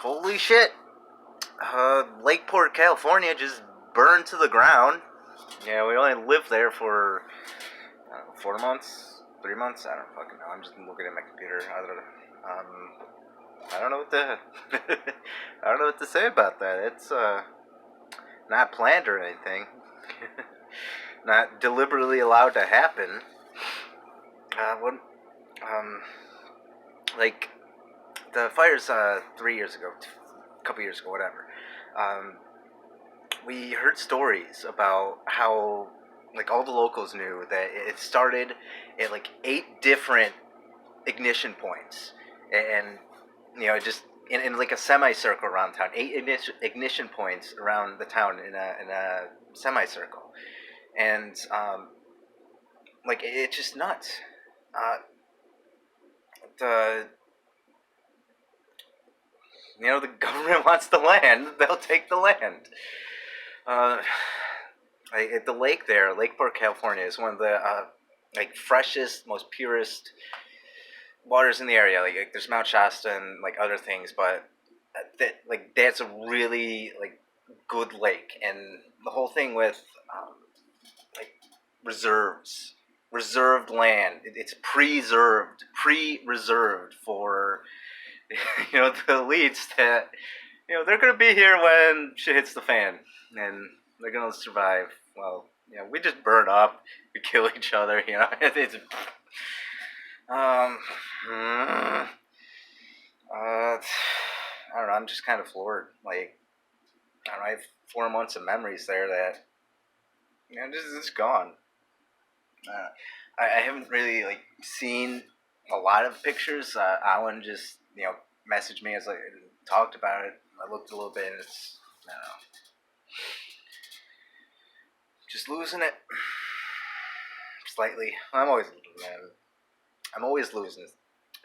Holy shit! Lakeport, California just burned to the ground. Yeah, we only lived there for 4 months, 3 months. I don't fucking know. I'm just looking at my computer. I don't know what to. I don't know what to say about that. It's not planned or anything. Not deliberately allowed to happen. What? Um, like the fires 3 years ago, a couple years ago, whatever. We heard stories about how like all the locals knew that it started at like 8 different ignition points, and just in like a semicircle around town, ignition points around the town in a semicircle, and like it's just nuts. Uh, the the government wants the land, they'll take the land. Uh, at the lake there, Lakeport, California, is one of the like freshest, most purest waters in the area. Like there's Mount Shasta and like other things, but that's a really like good lake, and the whole thing with like reserved land. It's pre-reserved for the elites that they're gonna be here when shit hits the fan, and they're gonna survive. Well, we just burn up, we kill each other. It's I don't know. I'm just kind of floored. Like, I don't know. I have 4 months of memories there that just gone. I haven't really like seen a lot of pictures. Alan just messaged me as I talked about it. I looked a little bit, and it's I don't know, just losing it slightly. I'm always losing it,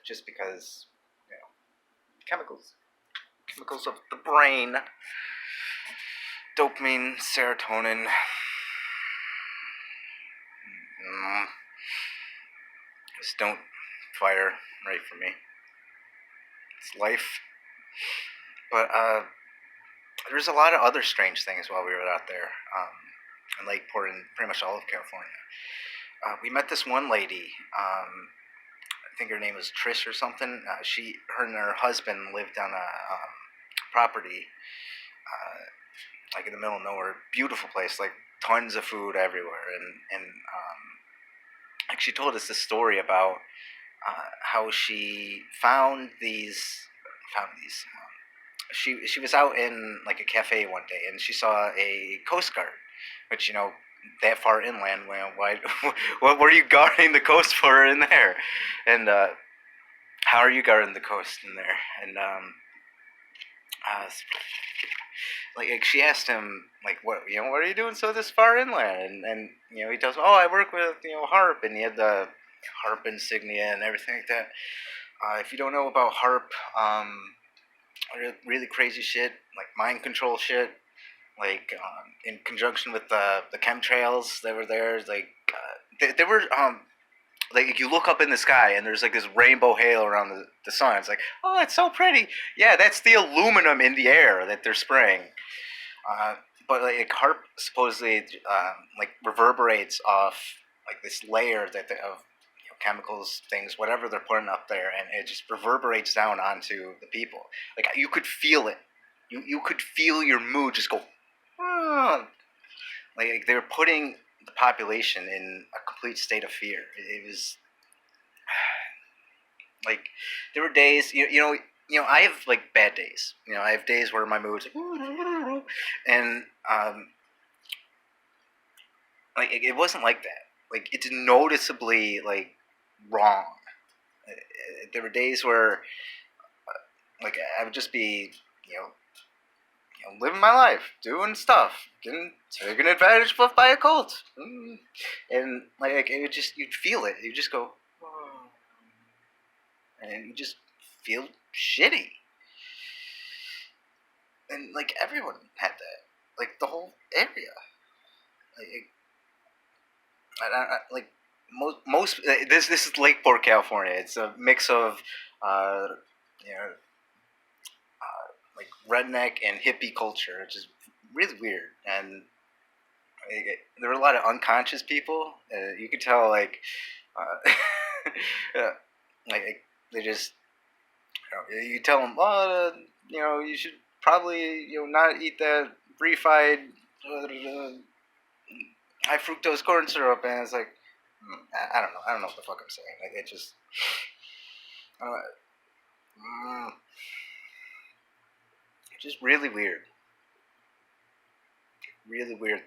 just because chemicals of the brain, dopamine, serotonin. Just don't fire right for me. It's life. But there's a lot of other strange things while we were out there in Lakeport and pretty much all of California. We met this one lady. I think her name was Trish or something. Her and her husband lived on a property like in the middle of nowhere. Beautiful place, like tons of food everywhere, and like she told us this story about how she found these. She was out in like a cafe one day, and she saw a Coast Guard, which that far inland. Well, why? What were you guarding the coast for in there? And how are you guarding the coast in there? And like she asked him like what are you doing so this far inland? And he tells her, I work with HARP, and he had the HARP insignia and everything like that. If you don't know about HARP, really crazy shit, like mind control shit, like in conjunction with the chemtrails that were there, like they were like you look up in the sky and there's like this rainbow hail around the sun. It's like, oh, it's so pretty. Yeah, that's the aluminum in the air that they're spraying. But like HARP supposedly like reverberates off like this layer of chemicals, things, whatever they're putting up there, and it just reverberates down onto the people. Like you could feel it. You could feel your mood just go. Like they were putting the population in a complete state of fear. It was like there were days, I have like bad days. I have days where my mood's like, and like it wasn't like that. Like it's noticeably like wrong. There were days where like I would just be living my life, doing stuff, getting taken advantage of by a cult, and like it would just you'd feel it. You just go, oh. And you just feel shitty, and like everyone had that, like the whole area, like most this is Lakeport, California. It's a mix of uh, like redneck and hippie culture, which is really weird. And there were a lot of unconscious people. You could tell, uh, like they just, you tell them, oh, you should probably, not eat that refried high fructose corn syrup, and it's like, I don't know what the fuck I'm saying. Like it just, uh, mm, just really weird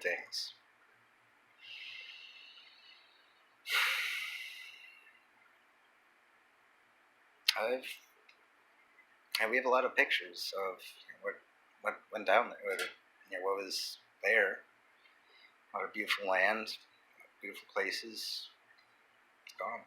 things. I've And we have a lot of pictures of what went down there, what was there. A lot of beautiful land, beautiful places. It's gone.